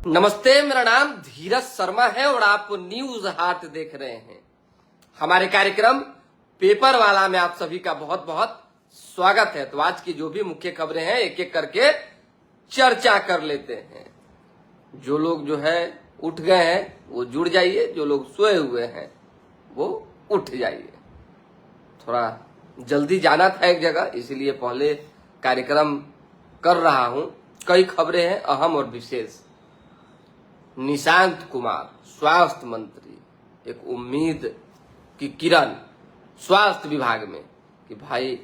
नमस्ते, मेरा नाम धीरज शर्मा है और आप न्यूज हाट देख रहे हैं। हमारे कार्यक्रम पेपर वाला में आप सभी का बहुत बहुत स्वागत है। तो आज की जो भी मुख्य खबरें हैं एक एक करके चर्चा कर लेते हैं। जो लोग जो है उठ गए हैं वो जुड़ जाइए, जो लोग सोए हुए हैं वो उठ जाइए। थोड़ा जल्दी जाना था एक जगह, इसीलिए पहले कार्यक्रम कर रहा हूं। कई खबरें हैं अहम और विशेष। निशांत कुमार स्वास्थ्य मंत्री, एक उम्मीद की किरण स्वास्थ्य विभाग में कि भाई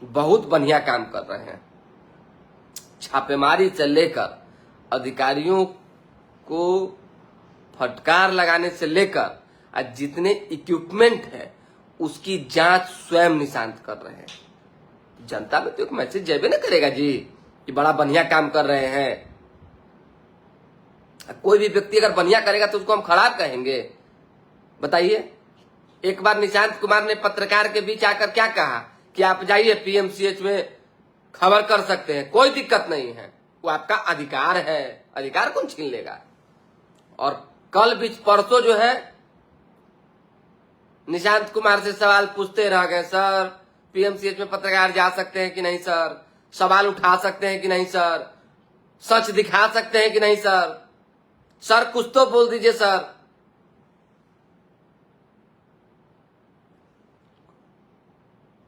बहुत बढ़िया काम कर रहे हैं। छापेमारी से लेकर अधिकारियों को फटकार लगाने से लेकर आज जितने इक्विपमेंट है उसकी जांच स्वयं निशांत कर रहे हैं। जनता में तो एक मैसेज जाबे ना करेगा जी कि बड़ा बढ़िया काम कर रहे हैं। कोई भी व्यक्ति अगर बढ़िया करेगा तो उसको हम खराब कहेंगे? बताइए। एक बार निशांत कुमार ने पत्रकार के बीच आकर क्या कहा कि आप जाइए पीएमसीएच में खबर कर सकते हैं, कोई दिक्कत नहीं है, वो आपका अधिकार है, अधिकार कौन छीन लेगा। और कल बीच परसों जो है निशांत कुमार से सवाल पूछते रह गए, सर पीएमसीएच में पत्रकार जा सकते हैं कि नहीं सर, सवाल उठा सकते हैं कि नहीं सर, सच दिखा सकते हैं कि नहीं सर, सर कुछ तो बोल दीजिए सर।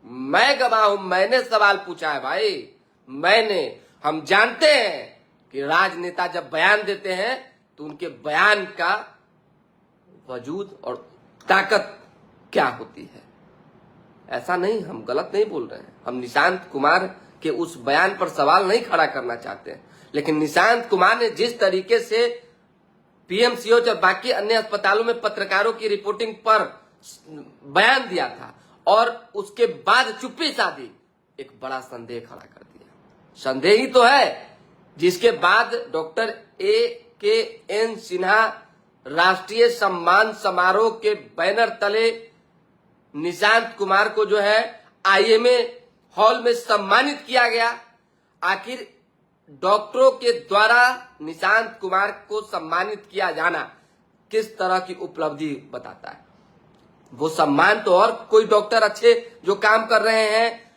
मैं गवाह हूं, मैंने सवाल पूछा है भाई, मैंने। हम जानते हैं कि राजनेता जब बयान देते हैं तो उनके बयान का वजूद और ताकत क्या होती है। ऐसा नहीं, हम गलत नहीं बोल रहे हैं। हम निशांत कुमार के उस बयान पर सवाल नहीं खड़ा करना चाहते हैं, लेकिन निशांत कुमार ने जिस तरीके से पीएमसीएच और बाकी अन्य अस्पतालों में पत्रकारों की रिपोर्टिंग पर बयान दिया था और उसके बाद चुप्पी साधी, एक बड़ा संदेह खड़ा कर दिया। संदेह ही तो है जिसके बाद डॉक्टर AKN सिन्हा राष्ट्रीय सम्मान समारोह के बैनर तले निशांत कुमार को जो है IMA हॉल में सम्मानित किया गया। आखिर डॉक्टरों के द्वारा निशांत कुमार को सम्मानित किया जाना किस तरह की उपलब्धि बताता है। वो सम्मान तो और कोई डॉक्टर अच्छे जो काम कर रहे हैं,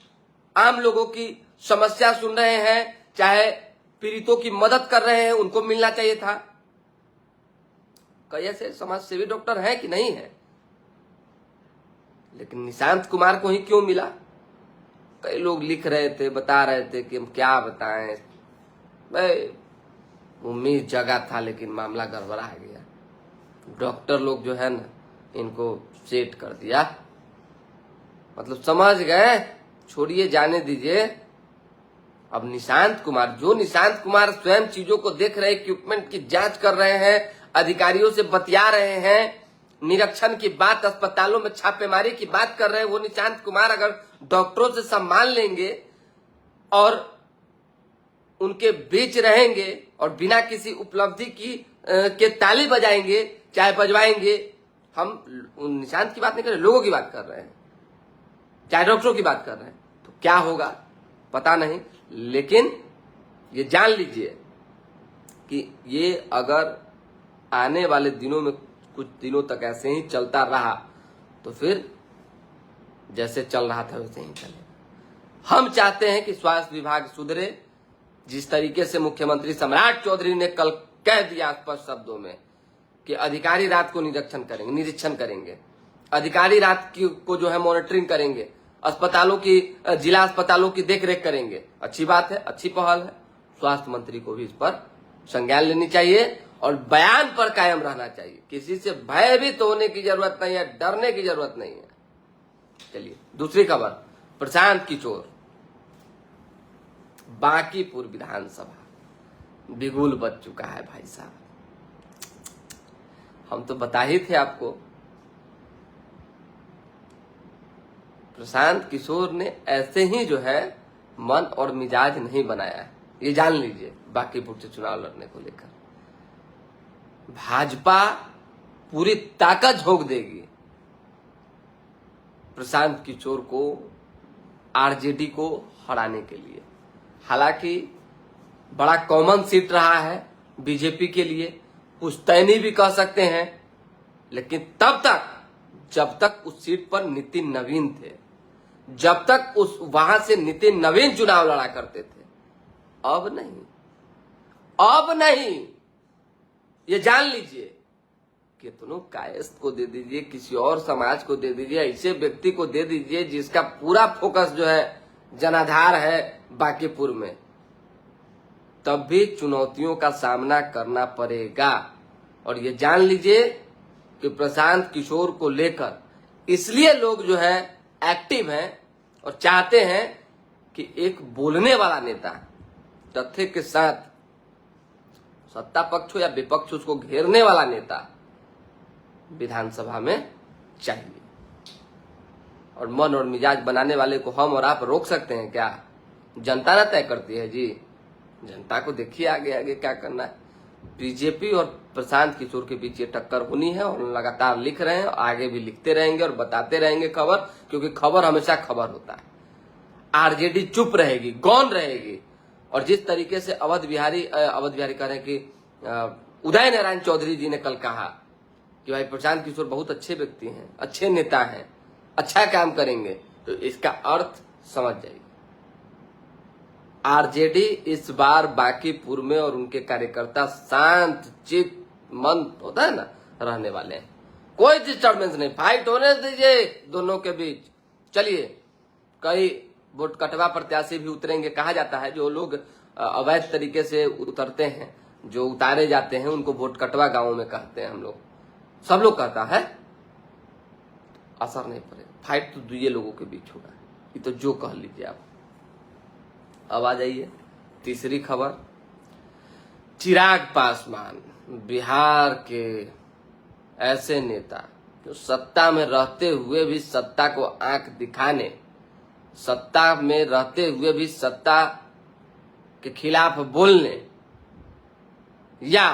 आम लोगों की समस्या सुन रहे हैं, चाहे पीड़ितों की मदद कर रहे हैं, उनको मिलना चाहिए था। कई ऐसे समाज सेवी डॉक्टर हैं कि नहीं है, लेकिन निशांत कुमार को ही क्यों मिला। कई लोग लिख रहे थे, बता रहे थे कि हम क्या बताएं भाई, उम्मीद जगा था लेकिन मामला गड़बड़ा गया। डॉक्टर लोग जो है ना इनको सेट कर दिया, मतलब समझ गए, छोड़िए जाने दीजिए। अब निशांत कुमार स्वयं चीजों को देख रहे, इक्विपमेंट की जांच कर रहे हैं, अधिकारियों से बतिया रहे हैं, निरीक्षण की बात, अस्पतालों में छापेमारी की बात कर रहे हैं। वो निशांत कुमार अगर डॉक्टरों से सम्मान लेंगे और उनके बीच रहेंगे और बिना किसी उपलब्धि की के ताली बजाएंगे, चाहे बजवाएंगे, हम निशांत की बात नहीं कर रहे, लोगों की बात कर रहे हैं, चाहे डॉक्टरों की बात कर रहे हैं, तो क्या होगा पता नहीं। लेकिन ये जान लीजिए कि ये अगर आने वाले दिनों में कुछ दिनों तक ऐसे ही चलता रहा तो फिर जैसे चल रहा था वैसे ही चलेगा। हम चाहते हैं कि स्वास्थ्य विभाग सुधरे। जिस तरीके से मुख्यमंत्री सम्राट चौधरी ने कल कह दिया स्पष्ट शब्दों में कि अधिकारी रात को निरीक्षण करेंगे, अधिकारी रात को जो है मॉनिटरिंग करेंगे, अस्पतालों की, जिला अस्पतालों की देखरेख करेंगे, अच्छी बात है, अच्छी पहल है। स्वास्थ्य मंत्री को भी इस पर संज्ञान लेनी चाहिए और बयान पर कायम रहना चाहिए। किसी से भयभीत होने की जरूरत नहीं है, डरने की जरूरत नहीं है। चलिए दूसरी खबर, प्रशांत किशोर बांकीपुर विधानसभा बिगुल बच चुका है भाई साहब। हम तो बता ही थे आपको, प्रशांत किशोर ने ऐसे ही जो है मन और मिजाज नहीं बनाया है, ये जान लीजिए। बांकीपुर से चुनाव लड़ने को लेकर भाजपा पूरी ताकत झोंक देगी प्रशांत किशोर को, आरजेडी को हराने के लिए। हालांकि बड़ा कॉमन सीट रहा है बीजेपी के लिए, पुश्तैनी भी कह सकते हैं, लेकिन तब तक जब तक उस सीट पर नितिन नवीन थे, जब तक उस वहां से नितिन नवीन चुनाव लड़ा करते थे। अब नहीं, अब नहीं, ये जान लीजिए। कितनों कायस्थ को दे दीजिए, किसी और समाज को दे दीजिए, ऐसे व्यक्ति को दे दीजिए जिसका पूरा फोकस जो है जनाधार है बांकीपुर में, तब भी चुनौतियों का सामना करना पड़ेगा। और ये जान लीजिए कि प्रशांत किशोर को लेकर इसलिए लोग जो है एक्टिव हैं और चाहते हैं कि एक बोलने वाला नेता तथ्य के साथ, सत्ता पक्ष हो या विपक्ष, उसको घेरने वाला नेता विधानसभा में चाहिए। और मन और मिजाज बनाने वाले को हम और आप रोक सकते हैं क्या? जनता ना तय करती है जी। जनता को देखिए आगे आगे क्या करना है। बीजेपी और प्रशांत किशोर के बीच ये टक्कर होनी है और लगातार लिख रहे हैं, आगे भी लिखते रहेंगे और बताते रहेंगे खबर, क्योंकि खबर हमेशा खबर होता है। आरजेडी चुप रहेगी, गौन रहेगी। और जिस तरीके से अवध बिहारी कह रहे हैं कि उदय नारायण चौधरी जी ने कल कहा कि भाई प्रशांत किशोर बहुत अच्छे व्यक्ति हैं, अच्छे नेता हैं, अच्छा काम करेंगे, तो इसका अर्थ समझ जाइए। आरजेडी इस बार बांकीपुर में और उनके कार्यकर्ता शांत चित मन होता है ना, रहने वाले हैं। कोई डिस्टर्बेंस नहीं, फाइट होने दीजिए दोनों के बीच। चलिए, कई वोट कटवा प्रत्याशी भी उतरेंगे। कहा जाता है जो लोग अवैध तरीके से उतरते हैं, जो उतारे जाते हैं, उनको वोट कटवा गांवों में कहते हैं हम लोग, सब लोग कहता है। असर नहीं पड़ेगा, फाइट तो दुए लोगों के बीच होगा, ये तो जो कह लीजिए आप। अब आ जाइए तीसरी खबर। चिराग पासवान, बिहार के ऐसे नेता जो सत्ता में रहते हुए भी सत्ता को आंख दिखाने, सत्ता में रहते हुए भी सत्ता के खिलाफ बोलने या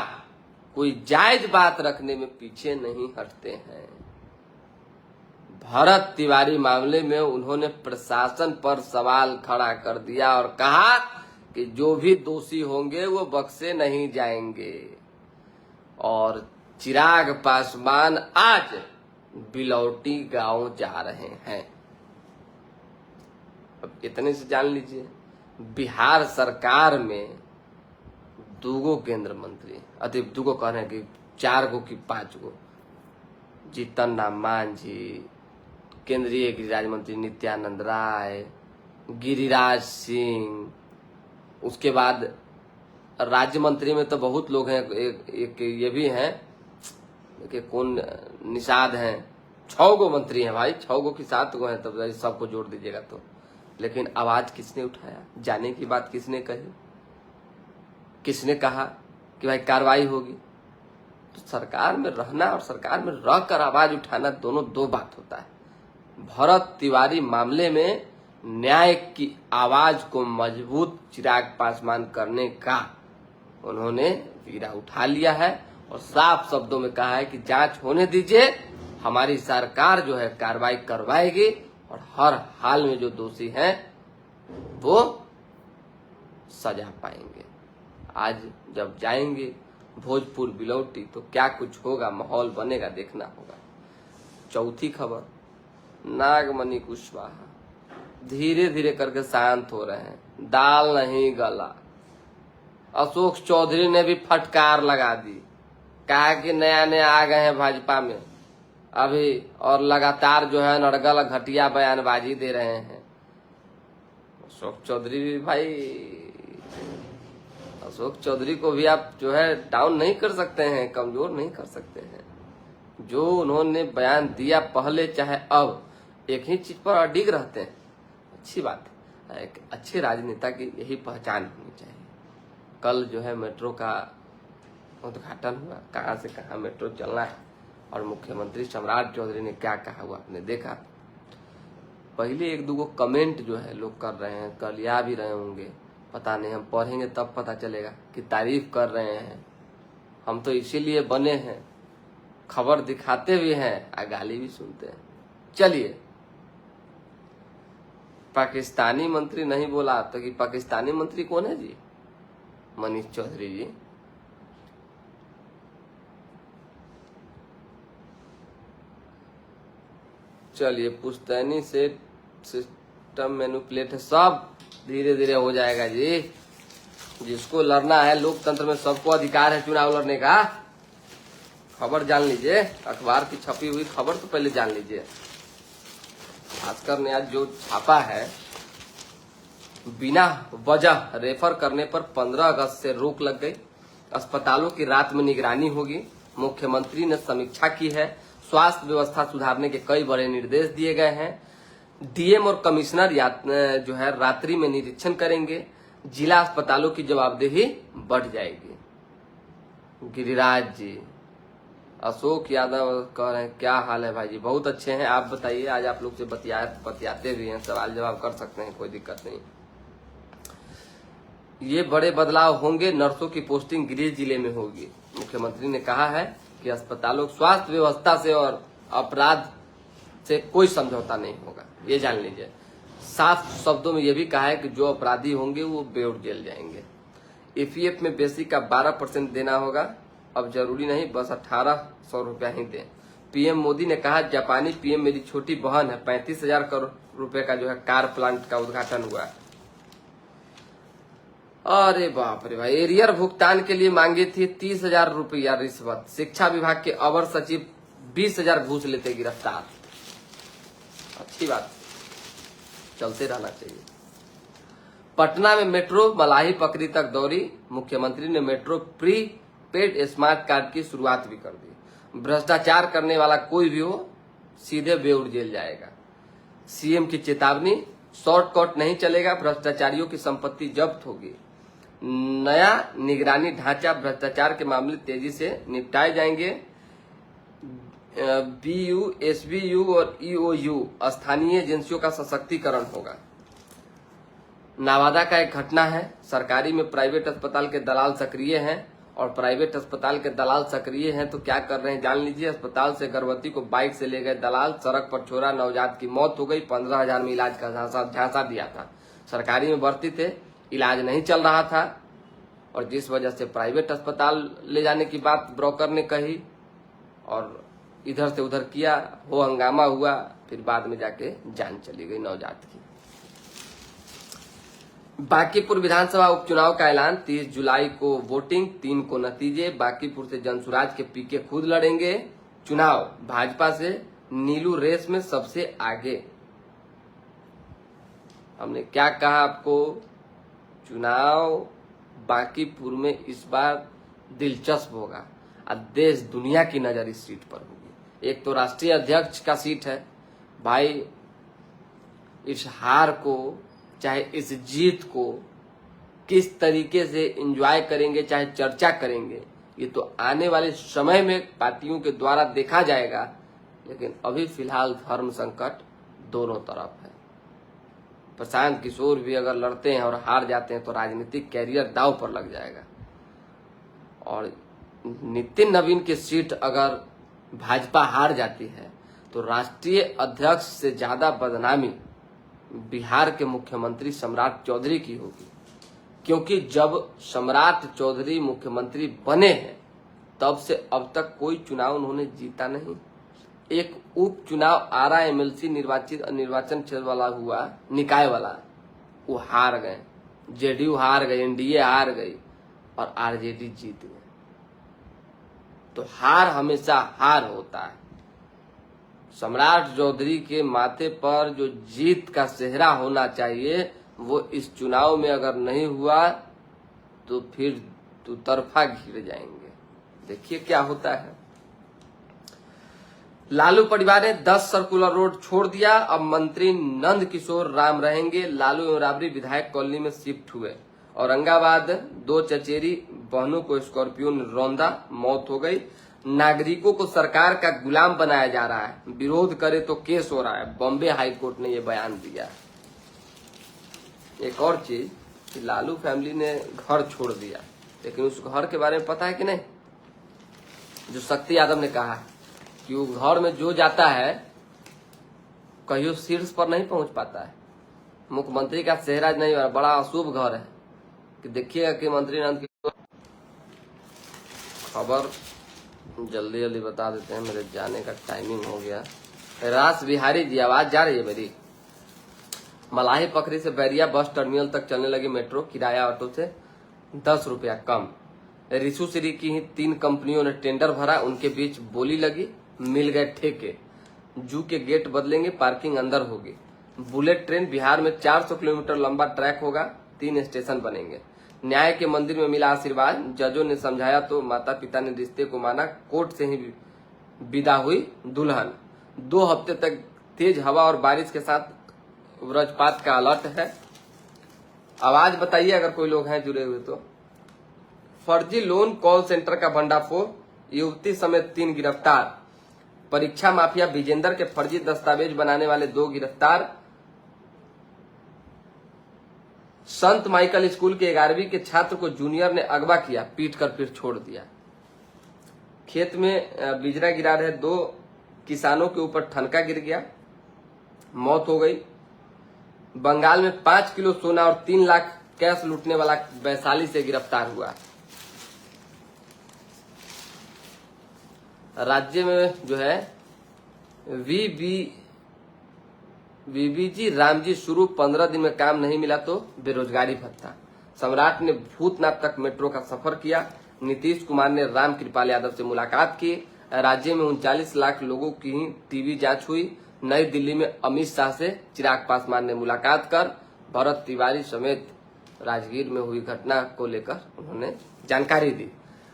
कोई जायज बात रखने में पीछे नहीं हटते हैं। भरत तिवारी मामले में उन्होंने प्रशासन पर सवाल खड़ा कर दिया और कहा कि जो भी दोषी होंगे वो बख्शे नहीं जाएंगे। और चिराग पासवान आज बिलौटी गांव जा रहे हैं। अब इतने से जान लीजिए, बिहार सरकार में दूगो केंद्र मंत्री, अति दूगो कह रहे हैं कि 4 गो की 5 गो, जीतन राम मांझी, केंद्रीय गृह राज्य मंत्री नित्यानंद राय, गिरिराज सिंह, उसके बाद राज्य मंत्री में तो बहुत लोग हैं, एक ये भी हैं कि कौन निषाद हैं, 6 गो मंत्री हैं भाई, 6 गो की 7 गो हैं, तब सबको जोड़ दीजिएगा तो। लेकिन आवाज किसने उठाया? जाने की बात किसने कही? किसने कहा कि भाई कार्रवाई होगी? तो सरकार में रहना और सरकार में रहकर आवाज उठाना दोनों दो बात होता है। भरत तिवारी मामले में न्याय की आवाज को मजबूत चिराग पासवान करने का उन्होंने वीरा उठा लिया है और साफ शब्दों में कहा है कि जांच होने दीजिए, हमारी सरकार जो है कार्रवाई करवाएगी और हर हाल में जो दोषी हैं वो सजा पाएंगे। आज जब जाएंगे भोजपुर बिलौटी तो क्या कुछ होगा, माहौल बनेगा, देखना होगा। चौथी खबर, नागमणि कुशवाहा धीरे धीरे करके शांत हो रहे हैं, दाल नहीं गला। अशोक चौधरी ने भी फटकार लगा दी, कहा कि नया नया आ गए हैं भाजपा में अभी और लगातार जो है नड़गल घटिया बयानबाजी दे रहे हैं। अशोक चौधरी भी भाई, अशोक चौधरी को भी आप जो है डाउन नहीं कर सकते हैं, कमजोर नहीं कर सकते हैं। जो उन्होंने बयान दिया पहले चाहे अब, एक ही चीज पर अडिग रहते हैं। अच्छी बात है, एक अच्छे राजनेता की यही पहचान होनी चाहिए। कल जो है मेट्रो का उद्घाटन हुआ, कहाँ से कहाँ मेट्रो चलना है और मुख्यमंत्री सम्राट चौधरी ने क्या कहा हुआ आपने देखा। पहले 1-2 कमेंट जो है लोग कर रहे हैं, कल या भी रहे होंगे, पता नहीं, हम पढ़ेंगे तब पता चलेगा कि तारीफ कर रहे हैं। हम तो इसीलिए बने हैं, खबर दिखाते भी हैं और गाली भी सुनते हैं। चलिए, पाकिस्तानी मंत्री नहीं बोला तो कि पाकिस्तानी मंत्री कौन है जी? मनीष चौधरी जी। चलिए पुश्तैनी से सिस्टम मैनिपुलेट है, सब धीरे धीरे हो जाएगा जी। जिसको लड़ना है, लोकतंत्र में सबको अधिकार है चुनाव लड़ने का। खबर जान लीजिए, अखबार की छपी हुई खबर तो पहले जान लीजिए। भास्कर ने आज जो छापा है, बिना वजह रेफर करने पर 15 अगस्त से रोक लग गई। अस्पतालों की रात में निगरानी होगी। मुख्यमंत्री ने समीक्षा की है। स्वास्थ्य व्यवस्था सुधारने के कई बड़े निर्देश दिए गए हैं। डीएम और कमिश्नर जो है रात्रि में निरीक्षण करेंगे। जिला अस्पतालों की जवाबदेही बढ़ जाएगी। गिरिराज जी, अशोक यादव कह रहे हैं क्या हाल है भाई जी? बहुत अच्छे हैं, आप बताइए। आज आप लोग से बतियाते भी हैं, सवाल जवाब कर सकते हैं, कोई दिक्कत नहीं। ये बड़े बदलाव होंगे, नर्सों की पोस्टिंग गृह जिले में होगी। मुख्यमंत्री ने कहा है कि अस्पतालों स्वास्थ्य व्यवस्था से और अपराध से कोई समझौता नहीं होगा, ये जान लीजिए। साफ शब्दों में ये भी कहा है कि जो अपराधी होंगे वो बेउर जेल जाएंगे। ईपीएफ में बेसिक का 12% देना होगा, अब जरूरी नहीं बस 1800 रुपया ही दें। पीएम मोदी ने कहा जापानी पीएम मेरी छोटी बहन है। 35,000 करोड़ रुपए का जो है कार प्लांट का उद्घाटन हुआ है। अरे बाप रे भाई, एरियर भुगतान के लिए मांगी थी 30,000 रुपया रिश्वत। शिक्षा विभाग के अवर सचिव 20,000 घूस लेते गिरफ्तार। अच्छी बात, चलते रहना चाहिए। पटना में मेट्रो मलाही पकड़ी तक दौड़ी। मुख्यमंत्री ने metro pre paid smart card की शुरुआत भी कर दी। भ्रष्टाचार करने वाला कोई भी हो सीधे बेउर जेल जाएगा। सीएम की चेतावनी, शॉर्टकट नहीं चलेगा, भ्रष्टाचारियों की संपत्ति जब्त होगी। नया निगरानी ढांचा, भ्रष्टाचार के मामले तेजी से निपटाए जाएंगे। बीयू, एसबीयू और ईओयू स्थानीय एजेंसियों का सशक्तिकरण होगा। नवादा का एक घटना है, सरकारी में प्राइवेट अस्पताल के दलाल सक्रिय हैं और प्राइवेट अस्पताल के दलाल सक्रिय हैं तो क्या कर रहे हैं जान लीजिए। अस्पताल से गर्भवती को बाइक से ले गए दलाल, सड़क पर छोड़ा, नवजात की मौत हो गई। 15,000 में इलाज का झांसा दिया था। सरकारी में भर्ती थे, इलाज नहीं चल रहा था और जिस वजह से प्राइवेट अस्पताल ले जाने की बात ब्रोकर ने कही और इधर से उधर किया, वो हंगामा हुआ, फिर बाद में जाके जान चली गई नवजात की। बांकीपुर विधानसभा उपचुनाव का ऐलान, 30 जुलाई को वोटिंग, 3 को नतीजे। बांकीपुर से जनसुराज के पीके खुद लड़ेंगे चुनाव। भाजपा से नीलू रेस में सबसे आगे। हमने क्या कहा आपको, चुनाव बांकीपुर में इस बार दिलचस्प होगा और देश दुनिया की नजर इस सीट पर होगी। एक तो राष्ट्रीय अध्यक्ष का सीट है भाई, इस हार को चाहे इस जीत को किस तरीके से एंजॉय करेंगे, चाहे चर्चा करेंगे, ये तो आने वाले समय में पार्टियों के द्वारा देखा जाएगा। लेकिन अभी फिलहाल धर्म संकट दोनों तरफ है। प्रशांत किशोर भी अगर लड़ते हैं और हार जाते हैं तो राजनीतिक कैरियर दांव पर लग जाएगा। और नितिन नवीन की सीट अगर भाजपा हार जाती है तो राष्ट्रीय अध्यक्ष से ज्यादा बदनामी बिहार के मुख्यमंत्री सम्राट चौधरी की होगी, क्योंकि जब सम्राट चौधरी मुख्यमंत्री बने हैं तब से अब तक कोई चुनाव उन्होंने जीता नहीं। एक उपचुनाव आरा एमएलसी निर्वाचन क्षेत्र वाला हुआ, निकाय वाला, वो हार गए। जेडीयू हार गई, एनडीए हार गई और आरजेडी जीत गए। तो हार हमेशा हार होता है। सम्राट चौधरी के माथे पर जो जीत का सेहरा होना चाहिए वो इस चुनाव में अगर नहीं हुआ तो फिर दुतरफा घिर जाएंगे। देखिए क्या होता है। लालू परिवार ने 10 सर्कुलर रोड छोड़ दिया, अब मंत्री नंद किशोर राम रहेंगे। लालू एवं राबड़ी विधायक कॉलोनी में शिफ्ट हुए। औरंगाबाद 2 चचेरी बहनों को स्कॉर्पियो ने रौंदा, मौत हो गई। नागरिकों को सरकार का गुलाम बनाया जा रहा है, विरोध करे तो केस हो रहा है, बॉम्बे हाईकोर्ट ने यह बयान दिया। एक और चीज कि लालू फैमिली ने घर छोड़ दिया, लेकिन उस घर के बारे में पता है कि नहीं? जो शक्ति यादव ने कहा कि वो घर में जो जाता है कहियो शीर्ष पर नहीं पहुंच पाता है। मुख्यमंत्री का चेहरा नहीं हो रहा, बड़ा अशुभ घर है कि देखिएगा कि मंत्री नंद की खबर जल्दी जल्दी बता देते हैं, मेरे जाने का टाइमिंग हो गया। रास बिहारी जी, आवाज जा रही है मेरी? मलाही पखरी से बैरिया बस टर्मिनल तक चलने लगी मेट्रो, किराया ऑटो से 10 रुपया कम। रिशुश्री की ही 3 कंपनियों ने टेंडर भरा, उनके बीच बोली लगी, मिल गए ठेके। जू के गेट बदलेंगे, पार्किंग अंदर होगी। बुलेट ट्रेन बिहार में 400 किलोमीटर लंबा ट्रैक होगा, 3 स्टेशन बनेंगे। न्याय के मंदिर में मिला आशीर्वाद, जजों ने समझाया तो माता पिता ने रिश्ते को माना, कोर्ट से ही विदा हुई दुल्हन। 2 हफ्ते तक तेज हवा और बारिश के साथ वज्रपात का अलर्ट है। आवाज बताइए अगर कोई लोग हैं जुड़े हुए तो। फर्जी लोन कॉल सेंटर का भंडाफोड़, युवती समेत 3 गिरफ्तार। परीक्षा माफिया विजेंदर के फर्जी दस्तावेज बनाने वाले 2 गिरफ्तार। संत माइकल स्कूल के 11वीं के छात्र को जूनियर ने अगवा किया, पीट कर फिर छोड़ दिया। खेत में बिजरा गिरा रहे 2 किसानों के ऊपर ठनका गिर गया, मौत हो गई। बंगाल में 5 किलो सोना और 3 लाख कैश लूटने वाला वैशाली से गिरफ्तार हुआ। राज्य में जो है वीबीजी रामजी शुरू, 15 दिन में काम नहीं मिला तो बेरोजगारी भत्ता। सम्राट ने भूतनाथ तक मेट्रो का सफर किया। नीतीश कुमार ने राम कृपाल यादव से मुलाकात की। राज्य में 39 लाख लोगों की टीबी जांच हुई। नई दिल्ली में अमित शाह से चिराग पासवान ने मुलाकात कर भरत तिवारी समेत राजगीर में हुई घटना को लेकर उन्होंने जानकारी दी।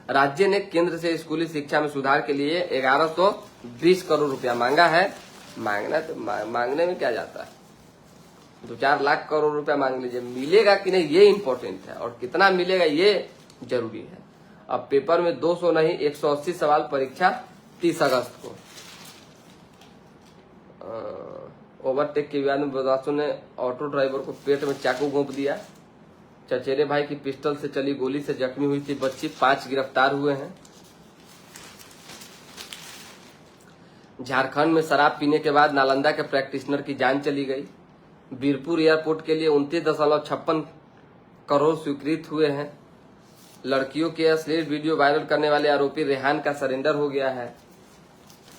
राज्य ने केंद्र से स्कूली शिक्षा में सुधार के लिए 1120 करोड़ रुपया मांगा है। मांगना तो मांगने में क्या जाता है, 2-4 लाख करोड़ रुपया मांग लीजिए, मिलेगा कि नहीं ये इंपॉर्टेंट है, और कितना मिलेगा ये जरूरी है। अब पेपर में 200 नहीं 180 सवाल, परीक्षा 30 अगस्त को। ओवरटेक के विवाद में बदमाशों ने ऑटो ड्राइवर को पेट में चाकू घोंप दिया। चचेरे भाई की पिस्टल से चली गोली से जख्मी हुई थी बच्ची, 5 गिरफ्तार हुए हैं। झारखंड में शराब पीने के बाद नालंदा के प्रैक्टिशनर की जान चली गई। बीरपुर एयरपोर्ट के लिए 29.56 करोड़ स्वीकृत हुए हैं। लड़कियों के अश्लील वीडियो वायरल करने वाले आरोपी रेहान का सरेंडर हो गया है।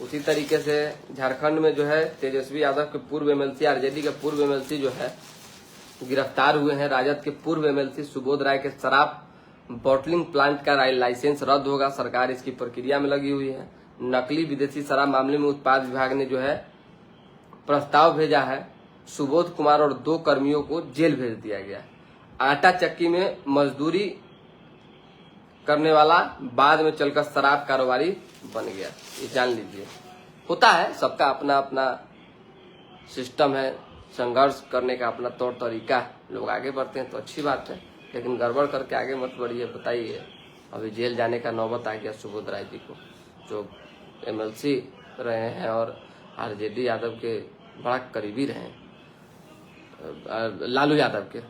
उसी तरीके से झारखंड में जो है तेजस्वी यादव के पूर्व एमएलसी, आरजेडी के पूर्व एमएलसी जो है गिरफ्तार हुए हैं। राजद के पूर्व एमएलसी सुबोध राय के शराब बॉटलिंग प्लांट का लाइसेंस रद्द होगा, सरकार इसकी प्रक्रिया में लगी हुई है। नकली विदेशी शराब मामले में उत्पाद विभाग ने जो है प्रस्ताव भेजा है। सुबोध कुमार और 2 कर्मियों को जेल भेज दिया गया। आटा चक्की में मजदूरी करने वाला बाद में चलकर शराब कारोबारी बन गया, ये जान लीजिए। होता है, सबका अपना अपना सिस्टम है, संघर्ष करने का अपना तौर तरीका है। लोग आगे बढ़ते हैं तो अच्छी बात है, लेकिन गड़बड़ करके आगे मत बढ़िए। बताइए, अभी जेल जाने का नौबत आ गया सुबोध राय जी को, जो एमएलसी रहे हैं और आरजेडी यादव के बड़ा करीबी रहे हैं, लालू यादव के।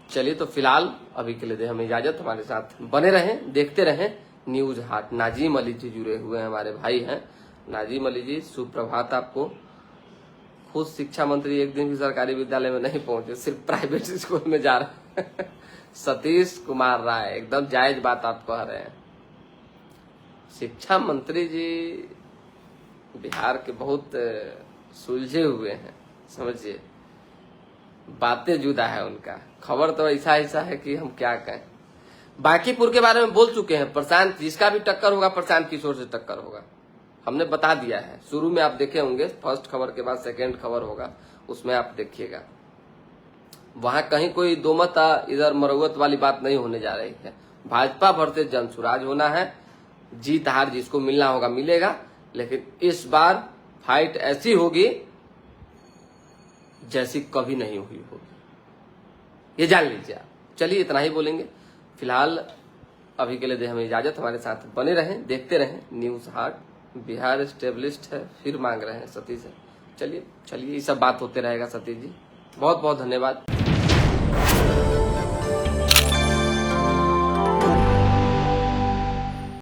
चलिए, तो फिलहाल अभी के लिए दे हमें इजाजत। हमारे साथ बने रहें, देखते रहें न्यूज हाट। नाजिम अली जी जुड़े हुए हैं, हमारे भाई हैं। नाजिम अली जी, सुप्रभात आपको। खुद शिक्षा मंत्री एक दिन भी सरकारी विद्यालय में नहीं पहुंचे, सिर्फ प्राइवेट स्कूल में जा रहे हैं। सतीश कुमार राय, एकदम जायज बात आप कह रहे हैं। शिक्षा मंत्री जी बिहार के बहुत सुलझे हुए हैं, समझिए, बातें जुदा है उनका। खबर तो ऐसा ऐसा है कि हम क्या कहें। बांकीपुर के बारे में बोल चुके हैं, प्रशांत जिसका भी टक्कर होगा प्रशांत किशोर से टक्कर होगा, हमने बता दिया है। शुरू में आप देखे होंगे, फर्स्ट खबर के बाद सेकेंड खबर होगा, उसमें आप देखिएगा। वहां कहीं कोई दो मत इधर मरौवत वाली बात नहीं होने जा रही है। भाजपा वर्सेस जनसुराज होना है। जीत हार जिसको मिलना होगा मिलेगा, लेकिन इस बार फाइट ऐसी होगी जैसी कभी नहीं हुई होगी, ये जान लीजिए आप। चलिए, इतना ही बोलेंगे फिलहाल। अभी के लिए दे हमें इजाजत। हमारे साथ बने रहें, देखते रहें न्यूज हाट। बिहार स्टेब्लिश्ड है, फिर मांग रहे हैं सतीश है। चलिए, ये सब बात होते रहेगा सतीश जी। बहुत बहुत धन्यवाद।